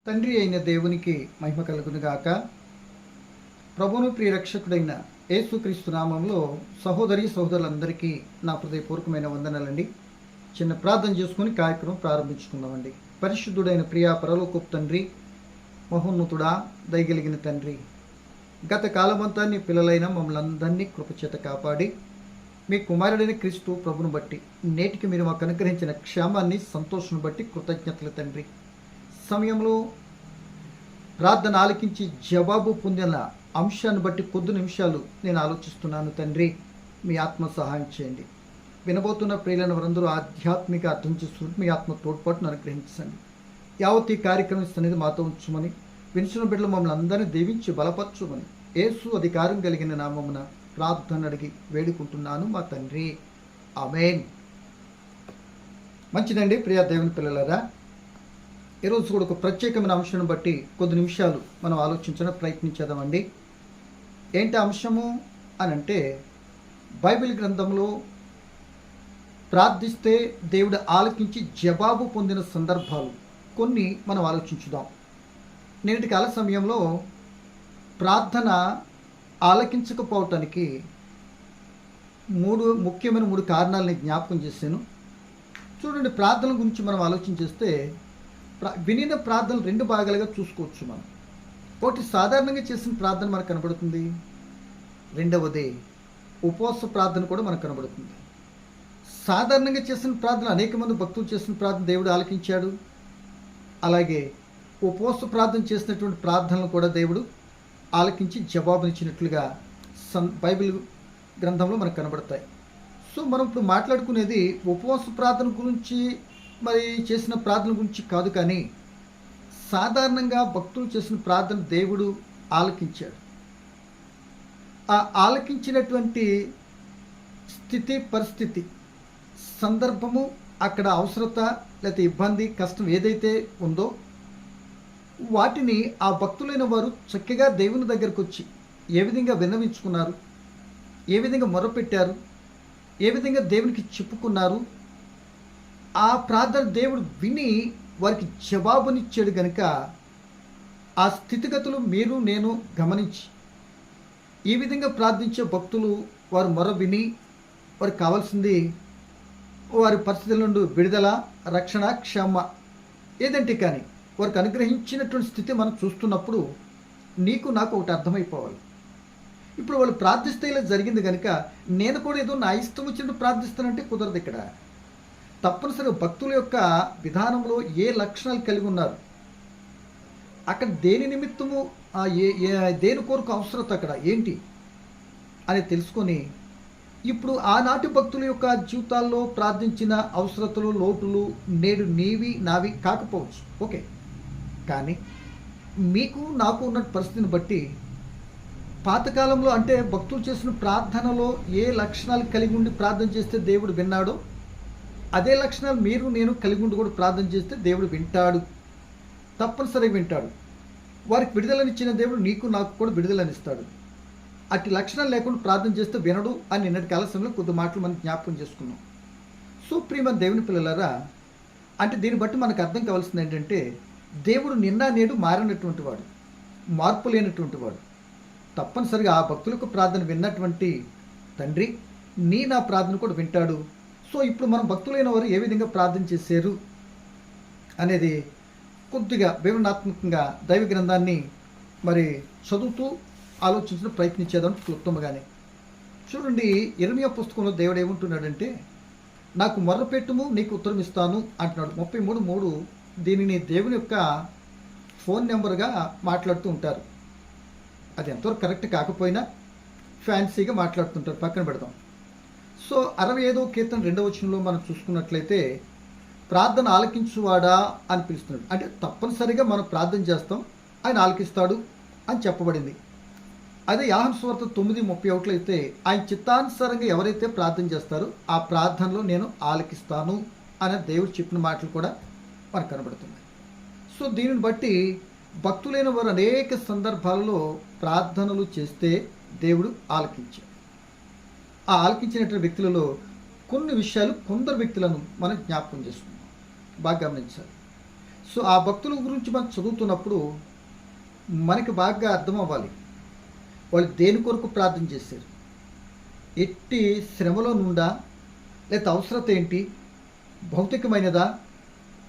తండ్రి అయిన దేవునికి మహిమ కలుగునుగాక. ప్రభువును ప్రియరక్షకుడైన యేసుక్రీస్తు నామంలో సహోదరి సహోదరులందరికీ నా హృదయపూర్వకమైన వందనాలండి. చిన్న ప్రార్థన చేసుకుని కార్యక్రమం ప్రారంభించుకుందామండి. పరిశుద్ధుడైన ప్రియా పరలోకపు తండ్రి, మహోన్నతుడా, దయగలిగిన తండ్రి, గత కాలమంతా నీ పిల్లలైన మమ్మల్ని అందరినీ కృపచేత కాపాడి మీ కుమారుడైన క్రీస్తు ప్రభును బట్టి నేటికి మీరు మాకు అనుగ్రహించిన క్షేమాన్ని, సంతోషం బట్టి కృతజ్ఞతలు తండ్రి. సమయంలో ప్రార్థన ఆలకించి జవాబు పొందిన అంశాన్ని బట్టి కొద్ది నిమిషాలు నేను ఆలోచిస్తున్నాను తండ్రి. మీ ఆత్మ సహాయం చేయండి. వినబోతున్న ప్రియులైన వారందరూ ఆధ్యాత్మిక అర్థం చేసుకుంటూ మీ ఆత్మ తోడ్పాటును అనుగ్రహించండి. యావత్ ఈ కార్యక్రమం అనేది మాతో ఉంచుమని, వినిచిన బిడ్డలు మమ్మల్ని అందరినీ దీవించి బలపరచుమని యేసు అధికారం కలిగిన నామమున ప్రార్థన అడిగి వేడుకుంటున్నాను మా తండ్రి. ఆమేన్. మంచిదండి ప్రియా దేవుని పిల్లలారా, ఈరోజు కూడా ఒక ప్రత్యేకమైన అంశాన్ని బట్టి కొద్ది నిమిషాలు మనం ఆలోచించడం ప్రయత్నించేద్దామండి. ఏంటి అంశము అని అంటే, బైబిల్ గ్రంథంలో ప్రార్థిస్తే దేవుడు ఆలకించి జవాబు పొందిన సందర్భాలు కొన్ని మనం ఆలోచించుదాం. నేటి కాల సమయంలో ప్రార్థన ఆలకించకపోవటానికి ముఖ్యమైన మూడు కారణాలని జ్ఞాపకం చేశాను. చూడండి, ప్రార్థన గురించి మనం ఆలోచన చేస్తే వినిన ప్రార్థనలు రెండు భాగాలుగా చూసుకోవచ్చు మనం. ఒకటి సాధారణంగా చేసిన ప్రార్థన మనకు కనబడుతుంది, రెండవది ఉపవాస ప్రార్థన కూడా మనకు కనబడుతుంది. సాధారణంగా చేసిన ప్రార్థన అనేక మంది భక్తులు చేసిన ప్రార్థన దేవుడు ఆలకించాడు. అలాగే ఉపవాస ప్రార్థన చేసినటువంటి ప్రార్థనలు కూడా దేవుడు ఆలకించి జవాబునిచ్చినట్లుగా బైబిల్ గ్రంథంలో మనకు కనబడతాయి. సో మనం ఇప్పుడు మాట్లాడుకునేది ఉపవాస ప్రార్థన గురించి, మరి చేసిన ప్రార్థన గురించి కాదు, కానీ సాధారణంగా భక్తులు చేసిన ప్రార్థన దేవుడు ఆలకించాడు. ఆ ఆలకించినటువంటి స్థితి, పరిస్థితి, సందర్భము, అక్కడ అవసరత లేకపోతే ఇబ్బంది, కష్టం ఏదైతే ఉందో వాటిని ఆ భక్తులైన వారు చక్కగా దేవుని దగ్గరకు వచ్చి ఏ విధంగా విన్నవించుకున్నారు, ఏ విధంగా మొరపెట్టారు, ఏ విధంగా దేవునికి చెప్పుకున్నారు, ఆ ప్రార్థన దేవుడు విని వారికి జవాబునిచ్చాడు. కనుక ఆ స్థితిగతులు మీరు నేను గమనించి ఈ విధంగా ప్రార్థించే భక్తులు వారు మొర విని వారికి కావాల్సింది వారి పరిస్థితుల నుండి విడుదల, రక్షణ, క్షమ ఏదంటే కానీ వారికి అనుగ్రహించినటువంటి స్థితి మనం చూస్తున్నప్పుడు నీకు నాకు ఒకటి అర్థమైపోవాలి. ఇప్పుడు వాళ్ళు ప్రార్థిస్తే ఇలా జరిగింది కనుక నేను కూడా ఏదో నా ఇష్టం వచ్చినట్టు ప్రార్థిస్తానంటే కుదరదు. ఇక్కడ తప్పనిసరిగా భక్తుల యొక్క విధానంలో ఏ లక్షణాలు కలిగి ఉన్నారు, అక్కడ దేని నిమిత్తము, దేని కొరకు అవసరత అక్కడ ఏంటి అని తెలుసుకొని, ఇప్పుడు ఆనాటి భక్తుల యొక్క జీవితాల్లో ప్రార్థించిన అవసరతలు, లోటులు నేడు నీవి నావి కాకపోవచ్చు, ఓకే. కానీ మీకు నాకు ఉన్న పరిస్థితిని బట్టి పాతకాలంలో అంటే భక్తులు చేసిన ప్రార్థనలో ఏ లక్షణాలు కలిగి ఉండి ప్రార్థన చేస్తే దేవుడు విన్నాడో అదే లక్షణాలు మీరు నేను కలిగి ఉండి కూడా ప్రార్థన చేస్తే దేవుడు వింటాడు, తప్పనిసరిగా వింటాడు. వారికి విడుదలనిచ్చిన దేవుడు నీకు నాకు కూడా విడుదలనిస్తాడు. అట్టి లక్షణాలు లేకుండా ప్రార్థన చేస్తే వినడు అని నిన్నటి కాలశంలో కొద్ది మాటలు మనం జ్ఞాపకం చేసుకున్నాం. సుప్రీమైన దేవుని పిల్లలారా, అంటే దీన్ని బట్టి మనకు అర్థం కావాల్సింది ఏంటంటే, దేవుడు నిన్న నేడు మారినటువంటి వాడు, మార్పు లేనటువంటి వాడు. తప్పనిసరిగా ఆ భక్తులకు ప్రార్థన విన్నటువంటి తండ్రి నా ప్రార్థన కూడా వింటాడు. సో ఇప్పుడు మనం భక్తులైన వారు ఏ విధంగా ప్రార్థన చేశారు అనేది కొద్దిగా వివరణాత్మకంగా దైవ గ్రంథాన్ని మరి చదువుతూ ఆలోచించడం ప్రయత్నించేదాం క్లుప్తంగానే. చూడండి, ఇర్మియా పుస్తకంలో దేవుడు ఏమంటున్నాడంటే, నాకు మొర్రపెట్టుము నీకు ఉత్తరం ఇస్తాను అంటున్నాడు. 33:3 దీనిని దేవుని యొక్క ఫోన్ నెంబర్గా మాట్లాడుతూ ఉంటారు. అది ఎంతవరకు కరెక్ట్ కాకపోయినా ఫ్యాన్సీగా మాట్లాడుతుంటారు, పక్కన పెడదాం. సో 65వ కీర్తన 2వ వచనంలో మనం చూసుకున్నట్లయితే ప్రార్థన ఆలకించువాడా అని పిలుస్తున్నాడు. అంటే తప్పనిసరిగా మనం ప్రార్థన చేస్తాం, ఆయన ఆలకిస్తాడు అని చెప్పబడింది. అదే యోహాను సువార్త 9:31 అయితే ఆయన చిత్తానుసారంగా ఎవరైతే ప్రార్థన చేస్తారో ఆ ప్రార్థనలో నేను ఆలకిస్తాను అనే దేవుడు చెప్పిన మాటలు కూడా మనకు కనబడుతున్నాయి. సో దీనిని బట్టి భక్తులైన వారు అనేక సందర్భాలలో ప్రార్థనలు చేస్తే దేవుడు ఆలకించాడు. ఆ ఆలకించినటువంటి వ్యక్తులలో కొన్ని విషయాలు, కొందరు వ్యక్తులను మనం జ్ఞాపకం చేసుకున్నాం. బాగా గమనించాలి. సో ఆ భక్తుల గురించి మనం చదువుతున్నప్పుడు మనకి బాగా అర్థం అవ్వాలి వాళ్ళు దేని కొరకు ప్రార్థన చేశారు, ఎట్టి శ్రమలో నుండా, లేకపోతే అవసరత ఏంటి, భౌతికమైనదా,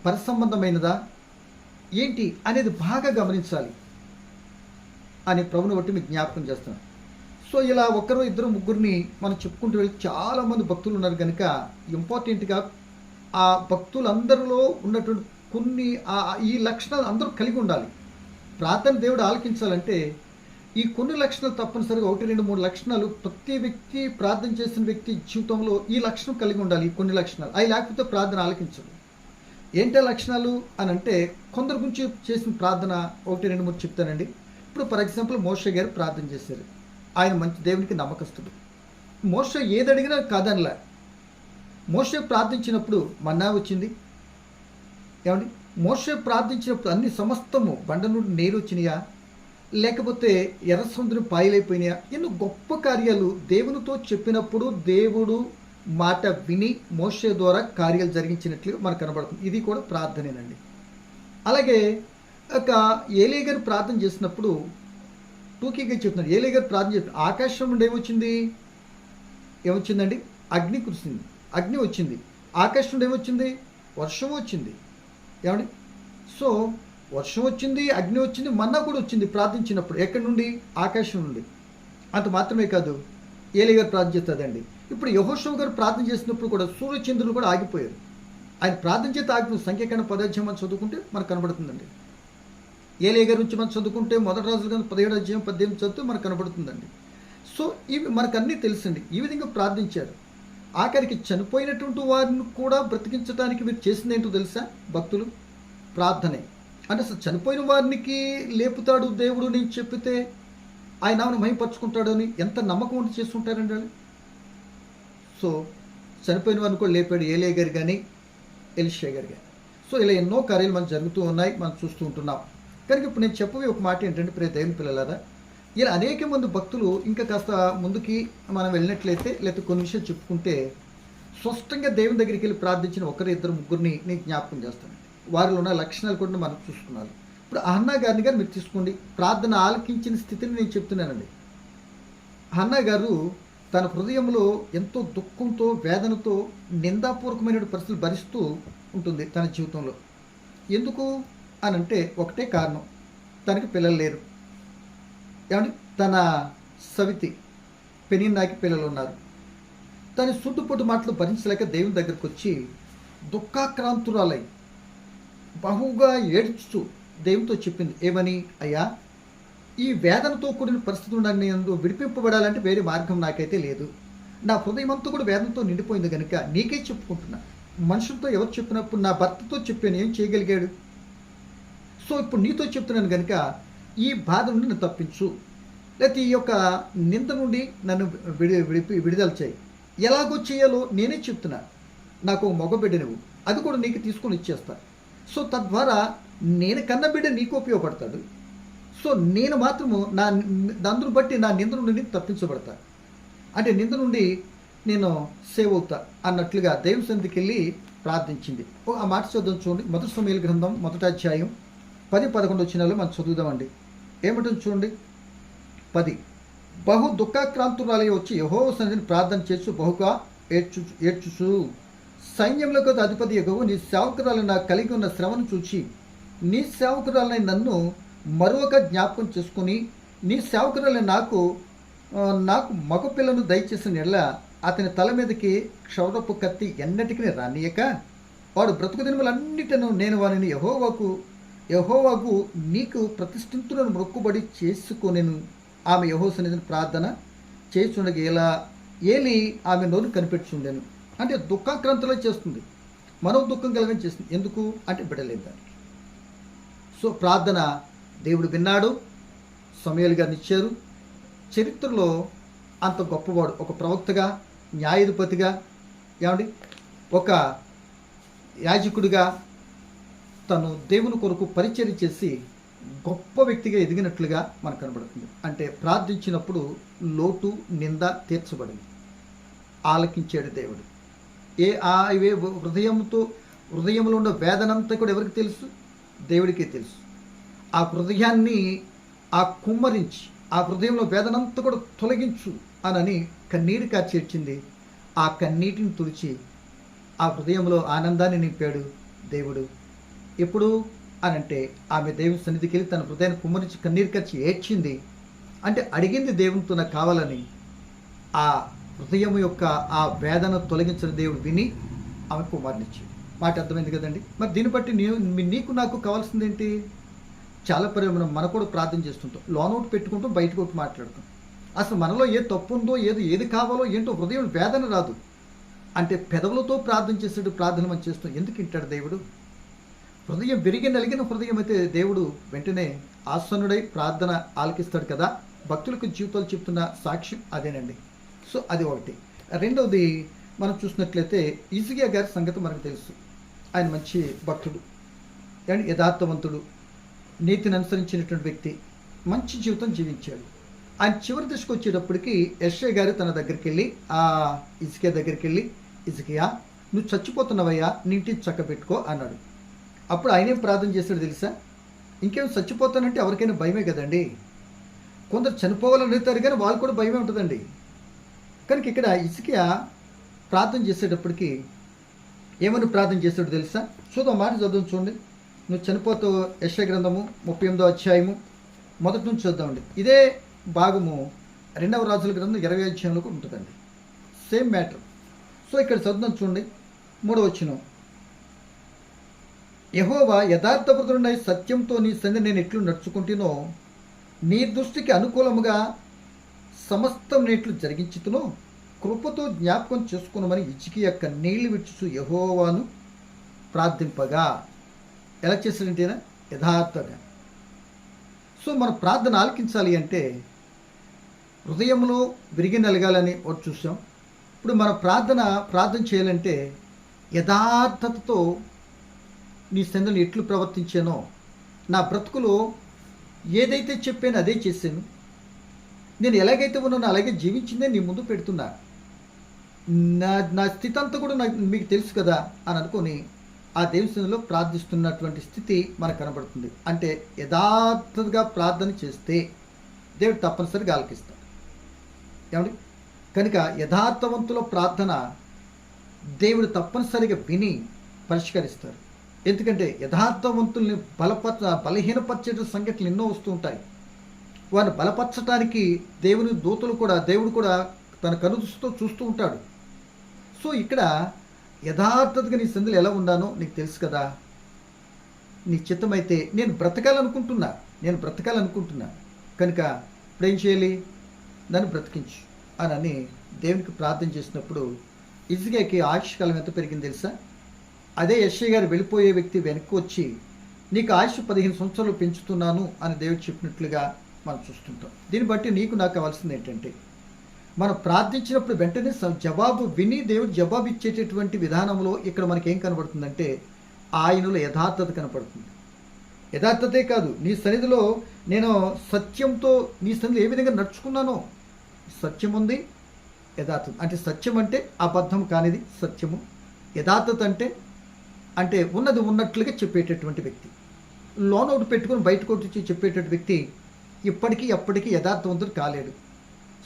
పరసంబంధమైనదా ఏంటి అనేది బాగా గమనించాలి అని ప్రభుని బట్టి మీకు జ్ఞాపకం చేస్తున్నాను. సో ఇలా ఒకరు ఇద్దరు ముగ్గురిని మనం చెప్పుకుంటూ వెళ్ళి చాలామంది భక్తులు ఉన్నారు కనుక ఇంపార్టెంట్గా ఆ భక్తులందరిలో ఉన్నటువంటి కొన్ని ఈ లక్షణాలు అందరూ కలిగి ఉండాలి. ప్రార్థన దేవుడు ఆలకించాలంటే ఈ కొన్ని లక్షణాలు తప్పనిసరిగా 1, 2, 3 లక్షణాలు ప్రతి వ్యక్తి ప్రార్థన చేసిన వ్యక్తి జీవితంలో ఈ లక్షణం కలిగి ఉండాలి. ఈ కొన్ని లక్షణాలు అవి లేకపోతే ప్రార్థన ఆలకించదు. ఏంటో లక్షణాలు అని అంటే కొందరు గురించి చేసిన ప్రార్థన 1, 2, 3 చెప్తానండి. ఇప్పుడు ఫర్ ఎగ్జాంపుల్ మోషే గారు ప్రార్థన చేశారు. ఆయన మంచి దేవునికి నమ్మకస్తుడు. మోషే ఏది అడిగినా కాదనలా. మోషే ప్రార్థించినప్పుడు మన్నా వచ్చింది. ఏమండి, మోషే ప్రార్థించినప్పుడు అన్ని సమస్తము బండ నుండి నీరు వచ్చినాయా, లేకపోతే ఎర్ర సముద్రం పాయలైపోయినాయా, ఎన్నో గొప్ప కార్యాలు దేవునితో చెప్పినప్పుడు దేవుడు మాట విని మోషే ద్వారా కార్యాలు జరిగించినట్లుగా మనకు కనబడుతుంది. ఇది కూడా ప్రార్థనేనండి. అలాగే ఒక ఏలీ గారు ప్రార్థన చేసినప్పుడు టూకీగా చెప్తున్నాడు. ఏలీ గారు ప్రార్థన చేస్తున్నారు, ఆకాశం నుండి ఏమొచ్చిందండి, అగ్ని కురిసింది, అగ్ని వచ్చింది. ఆకాశం నుండి ఏమొచ్చింది, వర్షం వచ్చింది. ఏమండి, సో వర్షం వచ్చింది, అగ్ని వచ్చింది, మన్నా కూడా వచ్చింది ప్రార్థించినప్పుడు. ఎక్కడి నుండి, ఆకాశం నుండి. అంత మాత్రమే కాదు, ఏలీ గారు ప్రార్థన చేస్తుందండి. ఇప్పుడు యెహోషువ గారు ప్రార్థన చేసినప్పుడు కూడా సూర్యచంద్రులు కూడా ఆగిపోయారు. ఆయన ప్రార్థన చేత ఆగిపోయింది. సంఖ్యాకాండం 10 మనం చదువుకుంటే మనకు కనబడుతుందండి. ఏలీ గారి నుంచి మనం చదువుకుంటే 1 రాజుల గ్రంథం 17 చదివితే మనకు కనబడుతుందండి. సో ఇవి మనకు అన్నీ తెలుసండి. ఈ విధంగా ప్రార్థించారు. ఆఖరికి చనిపోయినటువంటి వారిని కూడా బ్రతికించడానికి మీరు చేసింది ఏంటో తెలుసా, భక్తులు ప్రార్థనే. అంటే అసలు చనిపోయిన వారికి లేపుతాడు దేవుడు నేను చెప్పితే ఆయన ఆమెను మహిమపరుచుకుంటాడు అని ఎంత నమ్మకం ఉండి చేస్తుంటారండి వాళ్ళు. సో చనిపోయిన వారిని కూడా లేపాడు ఏలీ గారు కానీ ఎలీషా గారు కానీ. సో ఇలా ఎన్నో కార్యాలు మనకు జరుగుతూ ఉన్నాయి, మనం చూస్తూ ఉంటున్నాం. కనుక ఇప్పుడు నేను చెప్పే ఒక మాట ఏంటంటే, ప్రియ దేవుని పిల్లలారా, ఇలా అనేక మంది భక్తులు ఇంకా కాస్త ముందుకి మనం వెళ్ళినట్లయితే లేకపోతే కొన్ని విషయాలు చెప్పుకుంటే స్పష్టంగా దేవుని దగ్గరికి వెళ్ళి ప్రార్థించిన 1, 2, 3 నేను జ్ఞాపకం చేస్తాను. వారిలో ఉన్న లక్షణాలు కూడా మనం చూసుకున్నాను. ఇప్పుడు హన్నా గారిని గారు మీరు తీసుకోండి. ప్రార్థన ఆలకించిన స్థితిని నేను చెప్తున్నానండి. హన్నా గారు తన హృదయంలో ఎంతో దుఃఖంతో, వేదనతో, నిందాపూర్వకమైన పరిస్థితులు భరిస్తూ ఉంటుంది తన జీవితంలో. ఎందుకు అని అంటే ఒకటే కారణం, తనకి పిల్లలు లేరు. ఏమండి, తన సవితి పెనిన్నాకి పిల్లలు ఉన్నారు. తన చుట్టుపొట్టు మాటలు భరించలేక దేవుని దగ్గరకు వచ్చి దుఃఖాక్రాంతురాలై బహుగా ఏడ్చుతూ దేవునితో చెప్పింది. ఏమని, అయ్యా ఈ వేదనతో కూడిన పరిస్థితి నుండి నేను విడిపింపబడాలంటే వేరే మార్గం నాకైతే లేదు. నా హృదయం అంతా కూడా వేదనతో నిండిపోయింది కనుక నీకే చెప్పుకుంటున్నా. మనుషులతో ఎవరు చెప్పినప్పుడు నా భర్తతో చెప్పాను, ఏం చేయగలిగాడు. సో ఇప్పుడు నీతో చెప్తున్నాను కనుక ఈ బాధ నుండి నన్ను తప్పించు, లేకపోతే ఈ యొక్క నింద నుండి నన్ను విడుదల చేయి. ఎలాగో చేయాలో నేనే చెప్తున్నా. నాకు మగ బిడ్డ నువ్వు, అది కూడా నీకు తీసుకొని ఇచ్చేస్తా. సో తద్వారా నేను కన్న బిడ్డ నీకు ఉపయోగపడతాడు. సో నేను మాత్రము అందును బట్టి నా నింద నుండి తప్పించబడతా, అంటే నింద నుండి నేను సేవ్ అవుతా అన్నట్లుగా దేవుని సన్నిధికి వెళ్ళి ప్రార్థించింది. ఆ మాట చదువు చూడండి. 1 సమూయేలు గ్రంథం 1వ అధ్యాయం 10-11 వచనాలు మనం చదువుదామండి. ఏమిటని చూడండి. 10 బహు దుఃఖాక్రాంతురాలై వచ్చి యెహోవా సన్నిధిని ప్రార్థన చేస్తూ బహుగా ఏడ్చుచు సైన్యములకు అధిపతి యెహోవా నీ సేవకురాలు నాకు కలిగి ఉన్న శ్రమను చూచి నీ సేవకురాలని నన్ను మరొక జ్ఞాపకం చేసుకుని నీ సేవకురాలు నాకు మగ పిల్లను దయచేసిన ఎడల అతని తల మీదకి క్షౌరపు కత్తి ఎన్నటికీ రానియక వాడు బ్రతుకు దినములన్నిటిను నేను వారిని యెహోవాకు నీకు ప్రతిష్ఠితులను మొక్కుబడి చేసుకొనెను. ఆమె యెహోవా సన్నిధిని ప్రార్థన చేస్తుండగా ఏలి ఆమె నోరు కనిపెట్టుచుండెను. అంటే దుఃఖాక్రాంతిలో చేస్తుంది, మనో దుఃఖం కలగని చేస్తుంది. ఎందుకు అంటే బిడ్డలేదు దానికి. సో ప్రార్థన దేవుడు విన్నాడు, సమూయేలు గారిని ఇచ్చారు. చరిత్రలో అంత గొప్పవాడు, ఒక ప్రవక్తగా, న్యాయాధిపతిగా, ఏమండి ఒక యాజకుడిగా తను దేవుని కొరకు పరిచర్య చేసి గొప్ప వ్యక్తిగా ఎదిగినట్లుగా మనకు కనబడుతుంది. అంటే ప్రార్థించినప్పుడు లోటు నింద తీర్చబడింది, ఆలకించాడు దేవుడు. హృదయంలో ఉన్న వేదనంతా కూడా ఎవరికి తెలుసు, దేవుడికే తెలుసు. ఆ హృదయాన్ని ఆ కుమ్మరించి ఆ హృదయంలో వేదనంతా కూడా తొలగించు అనని కన్నీరు కార్చేర్చింది. ఆ కన్నీటిని తుడిచి ఆ హృదయంలో ఆనందాన్ని నింపాడు దేవుడు. ఎప్పుడు అనంటే ఆమె దేవుని సన్నిధికి వెళ్ళి తన హృదయాన్ని కుమ్మరించి కన్నీరు కార్చి ఏడ్చింది. అంటే అడిగింది దేవునితో నాకు కావాలని. ఆ హృదయం యొక్క ఆ వేదన తొలగించిన దేవుడు విని ఆమె కుమారునిచ్చాడు. మాట అర్థమైంది కదండి. మరి దీన్ని బట్టి నీకు నాకు కావాల్సింది ఏంటి? చాలా మనం కూడా ప్రార్థన చేస్తుంటాం, లోనౌట్ పెట్టుకుంటాం, బయటకు ఒకటి మాట్లాడుతాం. అసలు మనలో ఏ తప్పు ఉందో ఏది కావాలో ఏంటో హృదయం వేదన రాదు. అంటే పెదవులతో ప్రార్థన చేసేటు ప్రార్థన మనం చేస్తాం. ఎందుకు వింటాడు దేవుడు? హృదయం విరిగి నలిగిన హృదయం అయితే దేవుడు వెంటనే ఆసనుడై ప్రార్థన ఆలకిస్తాడు కదా. భక్తులకు జీవితాలు చెప్తున్న సాక్ష్యం అదేనండి. సో అది ఒకటి. రెండవది మనం చూసినట్లయితే హిజ్కియా గారి సంగతి మనకు తెలుసు. ఆయన మంచి భక్తుడు అండ్ యథార్థవంతుడు, నీతిని అనుసరించినటువంటి వ్యక్తి, మంచి జీవితం జీవించాడు. ఆయన చివరి దశకు వచ్చేటప్పటికి యెషయా గారు తన దగ్గరికి వెళ్ళి ఆ హిజ్కియా దగ్గరికి వెళ్ళి, హిజ్కియా నువ్వు చచ్చిపోతున్నావయ్యా, నీ ఇంటిని చక్కబెట్టుకో అన్నాడు. అప్పుడు ఆయనేం ప్రార్థన చేశాడు తెలుసా? ఇంకేం చచ్చిపోతానంటే ఎవరికైనా భయమే కదండి. కొందరు చనిపోవాలని అడుగుతారు కానీ వాళ్ళు కూడా భయమే ఉంటుందండి. కనుక ఇక్కడ హిజ్కియా ప్రార్థన చేసేటప్పటికి ఏమని ప్రార్థన చేశాడు తెలుసా? చూద్దాం, మాట చదువు చూడండి. నువ్వు చనిపోతావు. యెషయా గ్రంథము 38వ అధ్యాయము మొదటి నుంచి చూద్దామండి. ఇదే భాగము 2వ రాజుల గ్రంథం 20వ అధ్యాయంలో కూడా ఉంటుందండి. Same matter. సో ఇక్కడ చదువుదాం చూడండి. 3వ వచనం. యెహోవా యథార్థపరుడై సత్యంతో నీ సంధి నేను ఎట్లు నడుచుకుంటునో, నీ దృష్టికి అనుకూలముగా సమస్తం నేట్లు జరిగించుతునో కృపతో జ్ఞాపకం చేసుకున్నామని హిజ్కియా కన్నీళ్లు విడుచు యెహోవాను ప్రార్థింపగా. ఎలా చేశాడంటేనా? యథార్థంగా. సో మన ప్రార్థన ఆలకించాలి అంటే హృదయంలో విరిగి నలగాలని ఒకటి చూసాం. ఇప్పుడు మన ప్రార్థన చేయాలంటే యథార్థతతో నీ సందులు ఎట్లు ప్రవర్తించానో, నా బ్రతుకులో ఏదైతే చెప్పానో అదే చేశాను, నేను ఎలాగైతే ఉన్నానో అలాగే జీవించిందే నీ ముందు పెడుతున్నా, నా స్థితి అంతా కూడా మీకు తెలుసు కదా అని అనుకొని ఆ దేవుని సన్నిధిలో ప్రార్థిస్తున్నటువంటి స్థితి మనకు కనబడుతుంది. అంటే యథార్థతగా ప్రార్థన చేస్తే దేవుడు తప్పనిసరిగా ఆలకిస్తాడు. ఏమండి? కనుక యథార్థవంతుల ప్రార్థన దేవుడు తప్పనిసరిగా విని పరిష్కరిస్తారు. ఎందుకంటే యథార్థవంతుల్ని బలహీనపరిచే సంఘటనలు ఎన్నో వస్తూ ఉంటాయి. వారిని బలపరచడానికి దేవుడు కూడా తన కనుదృష్టితో చూస్తూ ఉంటాడు. సో ఇక్కడ యథార్థతగా నీ సందులు ఎలా ఉండానో నీకు తెలుసు కదా. నీ చిత్తమైతే నేను బ్రతకాలనుకుంటున్నా కనుక ఇప్పుడు ఏం చేయాలి? నన్ను బ్రతికించు అని దేవునికి ప్రార్థన చేసినప్పుడు హిజ్కియాకి ఆయుష్కాలం ఎంత పెరిగింది తెలుసా? అదే యెషయా గారు వెళ్ళిపోయే వ్యక్తి వెనక్కి వచ్చి నీకు ఆయుష్ 15 సంవత్సరాలు పెంచుతున్నాను అని దేవుడు చెప్పినట్లుగా మనం చూస్తుంటాం. దీన్ని బట్టి నీకు నాకు కావాల్సింది ఏంటంటే, మనం ప్రార్థించినప్పుడు వెంటనే జవాబు విని దేవుడు జవాబు ఇచ్చేటటువంటి విధానంలో ఇక్కడ మనకేం కనబడుతుందంటే ఆయనలో యథార్థత కనపడుతుంది. యథార్థతే కాదు, నీ సన్నిధిలో నేను సత్యంతో నీ సన్నిధిలో ఏ విధంగా నడుచుకున్నానో సత్యం ఉంది, యథార్థత. అంటే సత్యం అంటే అబద్ధం కానిది సత్యము, యథార్థత అంటే ఉన్నది ఉన్నట్లుగా చెప్పేటటువంటి వ్యక్తి, లోనౌట్ పెట్టుకుని బయటకు వచ్చి చెప్పేటటువంటి వ్యక్తి ఎప్పటికీ యథార్థవంతుడు కాలేడు.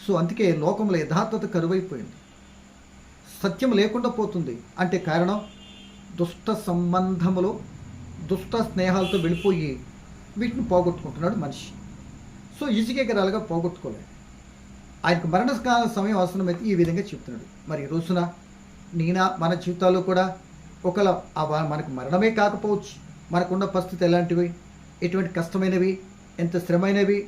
సో అందుకే లోకంలో యథార్థత కరువైపోయింది, సత్యం లేకుండా పోతుంది. అంటే కారణం దుష్ట సంబంధములో దుష్ట స్నేహాలతో వెళ్ళిపోయి వీటిని పోగొట్టుకుంటున్నాడు మనిషి. సో హిజ్కియా గారు అలాగా పోగొట్టుకోలేదు. ఆయనకు మరణకాల సమయం అవసరమైతే ఈ విధంగా చెప్తున్నాడు. మరి ఈ రోజున మన జీవితాల్లో కూడా ఒకవేళ మనకు మరణమే కాకపోవచ్చు, మనకున్న పరిస్థితి ఎలాంటివి, ఎటువంటి కష్టమైనవి, ఎంత శ్రమైనవి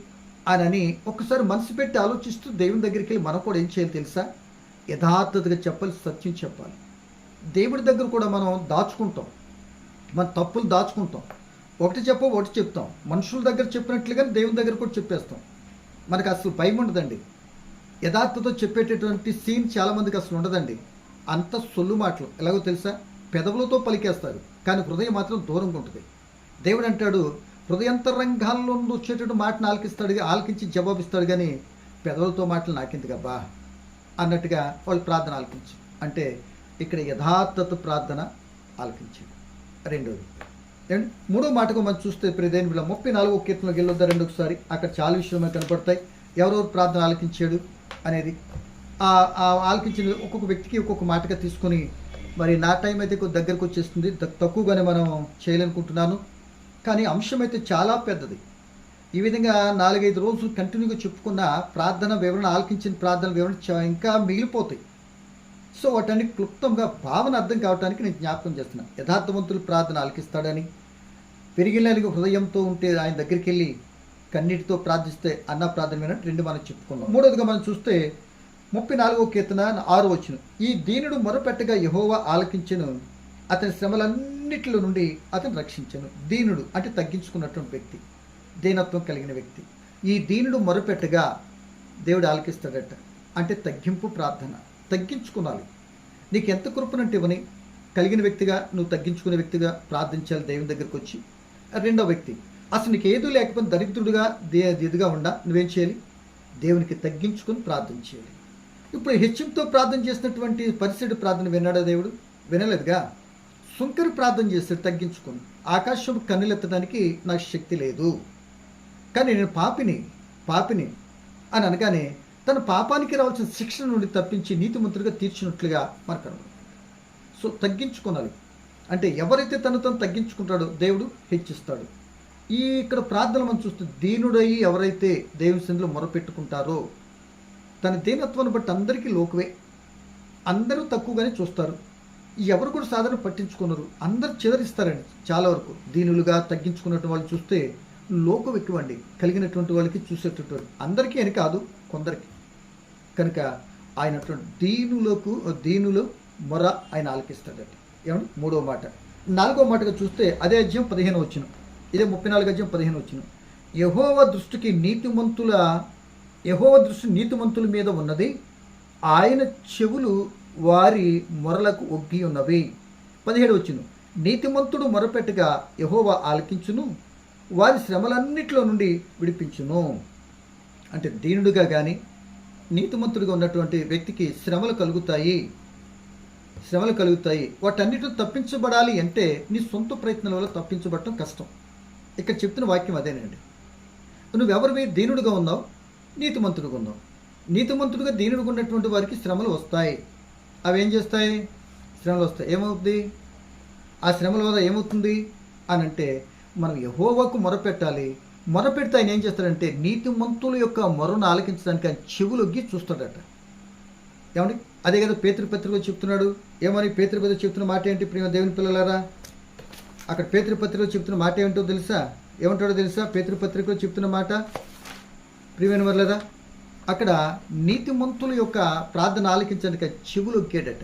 అని ఒక్కసారి మనసు పెట్టి ఆలోచిస్తూ దేవుని దగ్గరికి వెళ్ళి మనం కూడా ఏం చేయాలి తెలుసా? యథార్థతగా చెప్పాలి, సత్యం చెప్పాలి. దేవుడి దగ్గర కూడా మనం దాచుకుంటాం, మన తప్పులు దాచుకుంటాం. ఒకటి చెప్తాం. మనుషుల దగ్గర చెప్పినట్లుగా దేవుని దగ్గర కూడా చెప్పేస్తాం. మనకు అసలు భయం ఉండదండి. యథార్థతో చెప్పేటటువంటి సీన్ చాలామందికి అసలు ఉండదండి. అంత సొల్లు మాటలు ఎలాగో తెలుసా? పెదవులతో పలికేస్తారు, కానీ హృదయం మాత్రం దూరంగా ఉంటుంది. దేవుడు అంటాడు, హృదయంతరంగాల్లో వచ్చేటటువంటి మాటను ఆలకించి జవాబిస్తాడు, కానీ పెదవులతో మాటలు నాకెందుకబ్బా అన్నట్టుగా వాళ్ళు ప్రార్థన ఆలకించు. అంటే ఇక్కడ యథార్థత ప్రార్థన ఆలకించాడు. రెండోది ఏమండి మూడో మాటకు మనం చూస్తే ప్రియదేని బిడ్డ 34వ కీర్తనలోకి వెళ్ళొద్దా రెండు ఒకసారి, అక్కడ చాలా విషయమే కనపడతాయి. ఎవరెవరు ప్రార్థన ఆలకించాడు అనేది. ఆలకించిన ఒక్కొక్క వ్యక్తికి ఒక్కొక్క మాటగా తీసుకొని, మరి నా టైం అయితే కొద్ది దగ్గరకు వచ్చేస్తుంది, తక్కువగానే మనం చేయాలనుకుంటున్నాను. కానీ అంశం అయితే చాలా పెద్దది. ఈ విధంగా 4-5 రోజులు కంటిన్యూగా చెప్పుకున్న ప్రార్థన వివరణ, ఆలకించిన ప్రార్థన వివరణ ఇంకా మిగిలిపోతాయి. సో వాటన్ని క్లుప్తంగా భావన అర్థం కావడానికి నేను జ్ఞాపకం చేస్తున్నాను. యథార్థవంతులు ప్రార్థన ఆలకిస్తాడని, పెరిగిలేని హృదయంతో ఉంటే ఆయన దగ్గరికి వెళ్ళి కన్నీటితో ప్రార్థిస్తే అన్న ప్రార్థన వినట్టు రెండు మనం చెప్పుకున్నాం. మూడవదిగా మనం చూస్తే 34వ కీర్తన 6వ వచనం, ఈ దీనుడు మొరపెట్టగా యెహోవా ఆలకించెను, అతని శ్రమలన్నిటిలో నుండి అతను రక్షించెను. దీనుడు అంటే తగ్గించుకున్నటువంటి వ్యక్తి, దీనత్వం కలిగిన వ్యక్తి. ఈ దీనుడు మొరపెట్టగా దేవుడు ఆలకిస్తాడట. అంటే తగ్గింపు ప్రార్థన, తగ్గించుకోవాలి. నీకు ఎంత కృపనంటే ఇవ్వని కలిగిన వ్యక్తిగా, నువ్వు తగ్గించుకునే వ్యక్తిగా ప్రార్థించాలి దేవుని దగ్గరికి వచ్చి. రెండో వ్యక్తి, అసలు నీకు ఏదో లేకపోతే దరిద్రుడిగా ఇదిగా ఉండా నువ్వేం చేయాలి? దేవునికి తగ్గించుకొని ప్రార్థన చేయాలి. ఇప్పుడు హెచ్చింతో ప్రార్థన చేసినటువంటి పరిస్థితి ప్రార్థన విన్నాడా దేవుడు? వినలేదుగా. సుంకరి ప్రార్థన చేస్తాడు తగ్గించుకొని, ఆకాశం కన్నులెత్తడానికి నాకు శక్తి లేదు, కానీ నేను పాపిని అని అనగానే తన పాపానికి రావాల్సిన శిక్షణ నుండి తప్పించి నీతిమంతుడిగా తీర్చినట్లుగా మనకు కనబడుతుంది. సో తగ్గించుకోవాలి. అంటే ఎవరైతే తను తగ్గించుకుంటాడో దేవుడు హెచ్చిస్తాడు. ఇక్కడ ప్రార్థన మనం చూస్తే దీనుడయి ఎవరైతే దేవుని సన్నిధిలో మొరపెట్టుకుంటారో, తన దీనత్వాన్ని బట్టి అందరికీ లోకువే, అందరూ తక్కువగానే చూస్తారు, ఎవరు కూడా సాధారణ పట్టించుకున్నారు, అందరూ చిదరిస్తారండి. చాలా వరకు దీనులుగా తగ్గించుకున్నటువంటి వాళ్ళు చూస్తే లోకం ఎక్కువండి, కలిగినటువంటి వాళ్ళకి చూసేటటువంటి అందరికీ అని కాదు, కొందరికి. కనుక ఆయన దీనులు మొర ఆయన ఆలకిస్తాడట. ఏమండి మూడవ మాట. 4వ మాటగా చూస్తే అదే అధ్యాయం 15 వచనం, ఇదే 34 అధ్యాయం 15 వచనం, యెహోవా దృష్టి నీతిమంతుల మీద ఉన్నది, ఆయన చెవులు వారి మొరలకు ఒగ్గి ఉన్నవి. 17 వచనం, నీతిమంతుడు మొరపెట్టగా యెహోవా ఆలకించును, వారి శ్రమలన్నిటిలో నుండి విడిపించును. అంటే దీనుడుగా కానీ నీతిమంతుడిగా ఉన్నటువంటి వ్యక్తికి శ్రమలు కలుగుతాయి. వాటన్నిటిని తప్పించబడాలి అంటే నీ సొంత ప్రయత్నాల వల్ల తప్పించబడటం కష్టం. ఇక్కడ చెప్తున్న వాక్యం అదేనండి. నువ్వెవరివి? దీనుడుగా ఉన్నావు, నీతిమంతుడిగా ఉన్నావు. నీతిమంతుడిగా దీనుడుగా ఉన్నటువంటి వారికి శ్రమలు వస్తాయి. అవి ఏం చేస్తాయి? శ్రమలు వస్తాయి. ఏమవుతుంది? ఆ శ్రమల వల్ల ఏమవుతుంది అని అంటే, మనం యెహోవాకు మొరపెట్టాలి. మొరపెడితే ఆయన ఏం చేస్తాడంటే నీతిమంతుల యొక్క మొరను ఆలకించడానికి ఆయన చెవులొగ్గి చూస్తాడట. ఏమండి అదే కదా పేతృపత్రికలో చెప్తున్నాడు. ఏమని పేతృపత్రిక చెప్తున్న మాట ఏంటి ప్రియ దేవుని పిల్లలారా? అక్కడ పేతృపత్రికలో చెప్తున్న మాట ఏమిటో తెలుసా? ఏమంటాడో తెలుసా? పేతృపత్రికలో చెప్తున్న మాట ప్రియమైన వర్లరా, అక్కడ నీతిమంతుల యొక్క ప్రార్థన ఆలకించడానికి చెవులొగ్గాడట.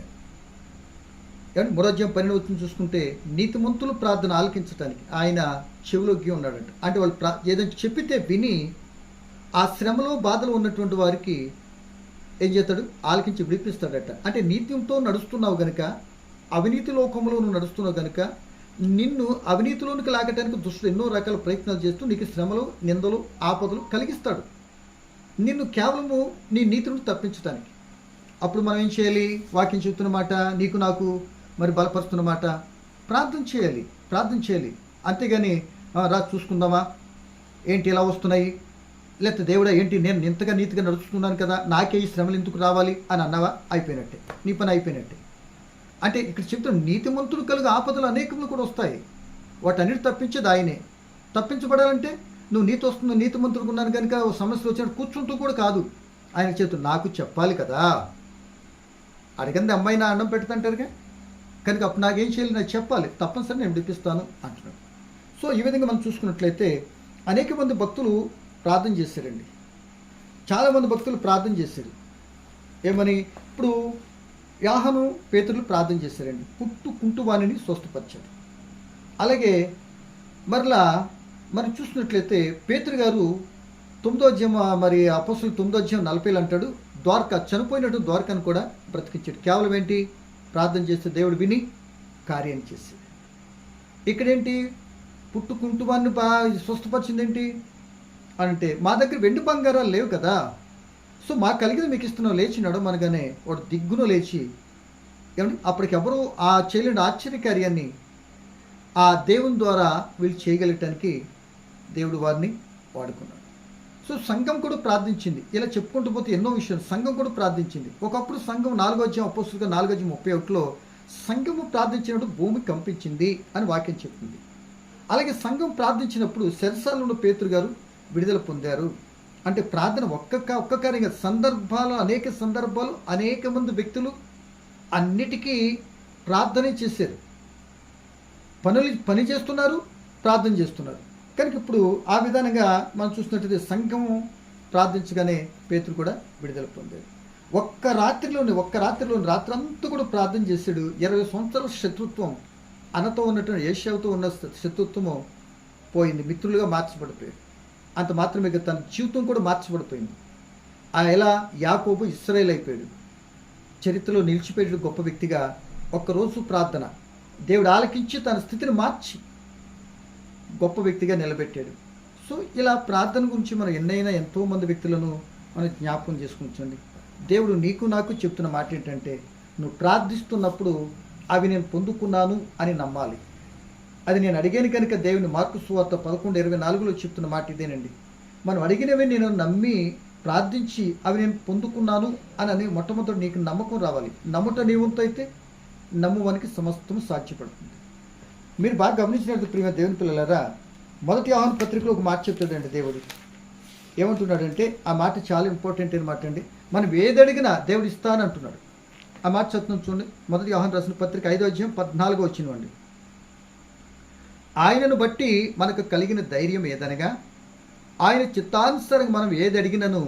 ఏమంటే 3వ అధ్యాయం 12 వచనం చూసుకుంటే నీతిమంతులు ప్రార్థన ఆలకించడానికి ఆయన చెవులొగ్గి ఉన్నాడంట. అంటే వాళ్ళు ఏదైనా చెప్పితే విని ఆ శ్రమలో బాధలు ఉన్నటువంటి వారికి ఏం చేస్తాడు? ఆలకించి విడిపిస్తాడట. అంటే నీతితో నడుస్తున్నావు గనుక, అవినీతి లోకంలో నువ్వు నడుస్తున్నావు కనుక నిన్ను అవినీతిలోనికి లాగటానికి దుష్టుడు ఎన్నో రకాల ప్రయత్నాలు చేస్తూ నీకు శ్రమలు, నిందలు, ఆపదలు కలిగిస్తాడు, నిన్ను కేవలము నీ నీతి నుండి తప్పించడానికి. అప్పుడు మనం ఏం చేయాలి? వాక్యం చెప్తున్న మాట నీకు నాకు మరి బలపరుస్తున్న మాట ప్రార్థన చేయాలి. అంతేగాని రా చూసుకుందామా, ఏంటి ఇలా వస్తున్నాయి, లేకపోతే దేవుడా ఏంటి నేను ఇంతగా నీతిగా నడుస్తున్నాను కదా, నాకే ఈ శ్రమలు ఎందుకు రావాలి అని అన్నావా, అయిపోయినట్టే, నీ పని అయిపోయినట్టే. అంటే ఇక్కడ చెప్తున్న నీతిమంతుడు కలుగు ఆపదలు అనేకములు కూడా వస్తాయి, వాటన్నిటి తప్పించేది ఆయనే. తప్పించబడాలంటే నువ్వు నీతిమంతుడికి ఉన్నాను కనుక సమస్యలు వచ్చినట్టు కూర్చుంటూ కూడా కాదు, ఆయన చేతులు నాకు చెప్పాలి కదా. అడిగింది అమ్మాయి నా అన్నం పెడుతుంటారుగా, కనుక అప్పుడు నాకేం చేయాలి, నాకు చెప్పాలి, తప్పనిసరి నేను విడిపిస్తాను అంటున్నాడు. సో ఈ విధంగా మనం చూసుకున్నట్లయితే అనేక మంది భక్తులు ప్రార్థన చేశారండి. చాలామంది భక్తులు ప్రార్థన చేశారు. ఏమని? ఇప్పుడు యాహను పేతురులు ప్రార్థన చేశారండి, కుంటువాణిని స్వస్థపరిచాడు. అలాగే మరి చూసినట్లయితే పేతురు గారు 9వ అధ్యాయం మరి అపోస్తుల 9వ అధ్యాయం 40 అంటాడు, చనిపోయినట్టు ద్వారకను కూడా బ్రతికించాడు. కేవలం ఏంటి? ప్రార్థన చేస్తే దేవుడు విని కార్యం చేసేది. ఇక్కడేంటి? కుంటువాన్ని స్వస్థపరిచిందేంటి అంటే, మా దగ్గర వెండి బంగారాలు లేవు కదా, సో మాకు కలిగింది మీకు ఇస్తున్నావు, లేచి నడవమనగానే వాడు దిగ్గున లేచి, ఏమంటే అప్పటికెవరూ ఆ చేయలేని ఆశ్చర్యకార్యాన్ని ఆ దేవుని ద్వారా వీళ్ళు చేయగలగటానికి దేవుడు వారిని వాడుకున్నాడు. సో సంఘం కూడా ప్రార్థించింది. ఇలా చెప్పుకుంటూ పోతే ఎన్నో విషయాలు. సంఘం కూడా ప్రార్థించింది. ఒకప్పుడు సంఘం 4వ అధ్యాయం అపోస్తులుగా 4:31 సంఘము ప్రార్థించినప్పుడు భూమి కంపించింది అని వాక్యం చెప్తుంది. అలాగే సంఘం ప్రార్థించినప్పుడు చెరసాలలో పేతురు గారు విడుదల పొందారు. అంటే ప్రార్థన ఒక్క కార్యంగా అనేక సందర్భాలు అనేక మంది వ్యక్తులు అన్నిటికీ ప్రార్థనే చేశారు. పని చేస్తున్నారు, ప్రార్థన చేస్తున్నారు. కనుక ఇప్పుడు ఆ విధానంగా మనం చూసినట్లయితే సంఘము ప్రార్థించగానే పేతురు కూడా విడుదల పొందాడు. ఒక్క రాత్రిలోని రాత్రంతా కూడా ప్రార్థన చేశాడు. 20 సంవత్సరాల శత్రుత్వం, అన్నతో ఉన్నటువంటి ఏషావుతో ఉన్న శత్రుత్వము పోయింది. మిత్రులుగా మార్చబడిపోయాడు. అంత మాత్రమే తన జీవితం కూడా మార్చబడిపోయింది. ఎలా యాకోబు ఇశ్రాయేలు అయిపోయాడు. చరిత్రలో నిలిచిపోయాడు గొప్ప వ్యక్తిగా. ఒక్కరోజు ప్రార్థన దేవుడు ఆలకించి తన స్థితిని మార్చి గొప్ప వ్యక్తిగా నిలబెట్టాడు. సో ఇలా ప్రార్థన గురించి మనం ఎంతోమంది వ్యక్తులను మనం జ్ఞాపకం చేసుకుంటండి. దేవుడు నీకు నాకు చెప్తున్న మాట ఏంటంటే, నువ్వు ప్రార్థిస్తున్నప్పుడు అవి నేను పొందుకున్నాను అని నమ్మాలి. అది నేను అడిగాను కనుక దేవుని మార్కు సువార్త 11:24 చెప్తున్న మాట ఇదేనండి. మనం అడిగినవి నేను నమ్మి ప్రార్థించి అవి నేను పొందుకున్నాను అని మొట్టమొదటి నీకు నమ్మకం రావాలి. నమ్ముట నీ వంతు అయితే నమ్మువానికి సమస్తం సాధ్యపడుతుంది. మీరు బాగా గమనించినట్టు ప్రియమ దేవుని పిల్లలారా, 1 యోహాను పత్రికలో ఒక మాట చెప్తాడండి దేవుడు. ఏమంటున్నాడంటే ఆ మాట చాలా ఇంపార్టెంట్ అనమాట అండి. మనం ఏదడిగినా దేవుడు ఇస్తానంటున్నాడు. ఆ మాట చదువుతున్నాం చూడండి. 1 యోహాను రాసిన పత్రిక 5వ అధ్యాయం 14వ వచనం. ఆయనను బట్టి మనకు కలిగిన ధైర్యం ఏదనగా, ఆయన చిత్తానుసారంగా మనం ఏది అడిగినను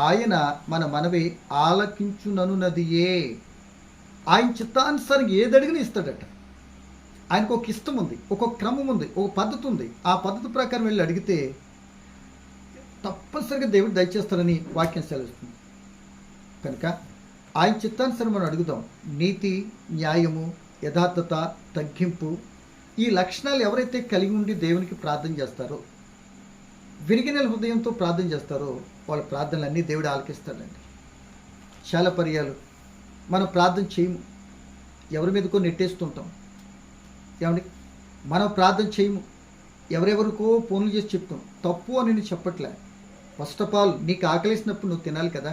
ఆయన మన మనవి ఆలకించుననున్నదియే. ఆయన చిత్తానుసారంగా ఏది అడిగినా ఇస్తాడట. ఆయనకు ఒక ఇష్టం ఉంది, ఒక క్రమం ఉంది, ఒక పద్ధతి ఉంది. ఆ పద్ధతి ప్రకారం వెళ్ళి అడిగితే తప్పనిసరిగా దేవుడు దయచేస్తారని వాక్యం సెలవుస్తుంది. కనుక ఆయన చిత్తానుసారం మనం అడుగుదాం. నీతి, న్యాయము, యథార్థత, తగ్గింపు, ఈ లక్షణాలు ఎవరైతే కలిగి ఉండి దేవునికి ప్రార్థన చేస్తారో, విరిగిన హృదయంతో ప్రార్థన చేస్తారో, వాళ్ళ ప్రార్థనలన్నీ దేవుడు ఆలకిస్తాడండి. చాలా పర్యాలు మనం ప్రార్థన చేయము, ఎవరి మీదకో నెట్టేస్తుంటాం. ఏమండి, మనం ప్రార్థన చేయము, ఎవరెవరికో ఫోన్లు చేసి చెప్తాం. తప్పు అని నేను చెప్పట్లే. ఫస్ట్ ఆఫ్ ఆల్ నీకు ఆకలిసినప్పుడు నువ్వు తినాలి కదా,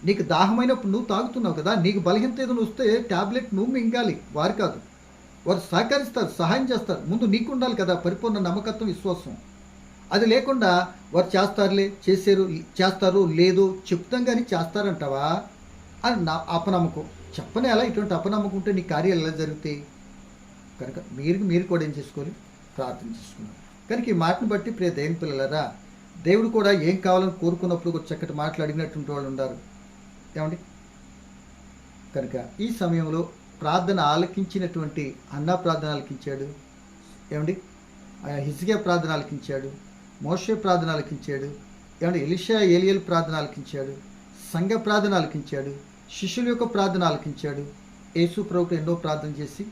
నీకు దాహమైనప్పుడు నువ్వు తాగుతున్నావు కదా, నీకు బలహీనత ఏదైనా వస్తే ట్యాబ్లెట్ నువ్వు మింగాలి, వారు కాదు. వారు సహకరిస్తారు, సహాయం చేస్తారు. ముందు నీకు ఉండాలి కదా పరిపూర్ణ నమ్మకత్వం, విశ్వాసం. అది లేకుండా వారు చేస్తారు లేదో చెప్తాం కానీ చేస్తారంటావా అని నా అపనమ్మకం. చెప్పనే ఎలా ఇటువంటి అపనమ్మకం ఉంటే నీ కార్యాలు ఎలా జరుగుతాయి? కనుక మీరు కూడా ఏం చేసుకోవాలి? ప్రార్థన చేసుకున్నారు. కనుక ఈ మాటను బట్టి ప్రియ దేవుని పిల్లలారా, దేవుడు కూడా ఏం కావాలని కోరుకున్నప్పుడు ఒక చక్కటి మాట్లాడినటువంటి వాళ్ళు ఉన్నారు. ఏమండి, కనుక ఈ సమయంలో ప్రార్థన ఆలకించినటువంటి అన్నా ప్రార్థన ఆలకించాడు. ఏమండి, హిజ్కియా ప్రార్థన ఆలకించాడు, మోషే ప్రార్థన ఆలకించాడు. ఏమంటే ఎలీషా ఏలియల్ ప్రార్థన ఆలకించాడు, సంఘ ప్రార్థన ఆలకించాడు, శిష్యుల యొక్క ప్రార్థన ఆలకించాడు. యేసు ప్రభువుకు ఎన్నో ప్రార్థన చేసి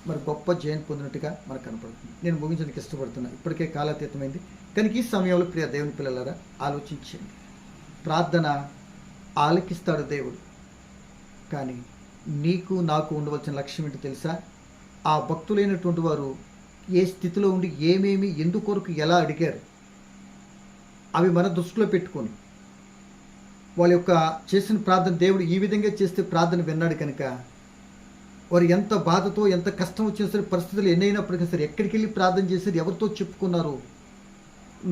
మరి గొప్ప జయం పొందినట్టుగా మనకు కనపడుతుంది. నేను ముగించడానికి ఇష్టపడుతున్నా, ఇప్పటికే కాలాతీతమైంది. కనుక ఈ సమయంలో ప్రియ దేవుని పిల్లలారా ఆలోచించండి. ప్రార్థన ఆలకిస్తాడు దేవుడు. కానీ నీకు నాకు ఉండవలసిన లక్ష్యం ఏంటో తెలుసా? ఆ భక్తులైనటువంటి వారు ఏ స్థితిలో ఉండి ఏమేమి ఎందుకొరకు ఎలా అడిగారు అవి మన దృష్టిలో పెట్టుకొని వాళ్ళ యొక్క చేసిన ప్రార్థన దేవుడు ఈ విధంగా చేస్తే ప్రార్థన విన్నాడు. కనుక వారు ఎంత బాధతో ఎంత కష్టం వచ్చినా సరే, పరిస్థితులు ఎన్నైనప్పటికీ సరే ఎక్కడికి వెళ్ళి ప్రార్థన చేశారు, ఎవరితో చెప్పుకున్నారు?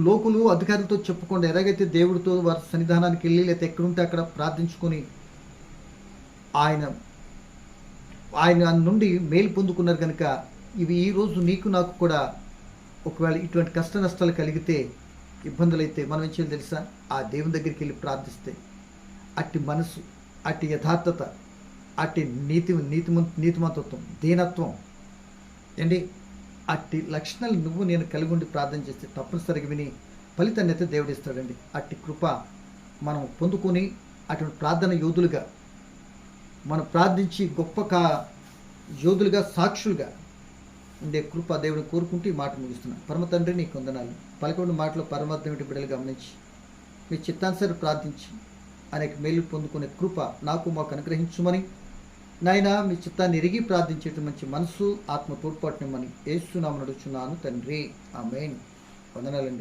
లోకులు అధికారులతో చెప్పకుండా ఎలాగైతే దేవుడితో వారి సన్నిధానానికి వెళ్ళి లేకపోతే ఎక్కడుంటే అక్కడ ప్రార్థించుకొని ఆయన నుండి మేలు పొందుకున్నారు. కనుక ఇవి ఈరోజు నీకు నాకు కూడా ఒకవేళ ఇటువంటి కష్ట నష్టాలు కలిగితే, ఇబ్బందులు అయితే మనం ఏం చేయాలి తెలుసా? ఆ దేవుని దగ్గరికి వెళ్ళి ప్రార్థిస్తే అట్టి మనసు, అట్టి యథార్థత, అట్టి నీతిమంతత్వం, దీనత్వం ఏంటి, అట్టి లక్షణాలు నువ్వు నేను కలిగి ఉండి ప్రార్థన చేస్తే తప్పనిసరిగా విని ఫలితాన్ని అయితే దేవుడు ఇస్తాడండి. అట్టి కృప మనం పొందుకొని అటువంటి ప్రార్థన యోధులుగా మనం ప్రార్థించి గొప్ప యోధులుగా, సాక్షులుగా ఉండే కృప దేవుడిని కోరుకుంటూ ఈ మాట ముగిస్తున్నాను. పరమ తండ్రి నీకు వందనాలు. పలకొండు మాటలో పరమార్థం బిడ్డలు గమనించి మీ చిత్తానుసారి ప్రార్థించి అనేక మేలు పొందుకునే కృప నాకు మాకు అనుగ్రహించుమని నాయనా మీ చిత్తాన్ని ఎరిగి ప్రార్థించేట మంచి మనసు ఆత్మ తోడ్పాటుని మనం ఏస్తున్నామని అడుగుచున్నాను తండ్రి. ఆమేన్. వందనాలండి.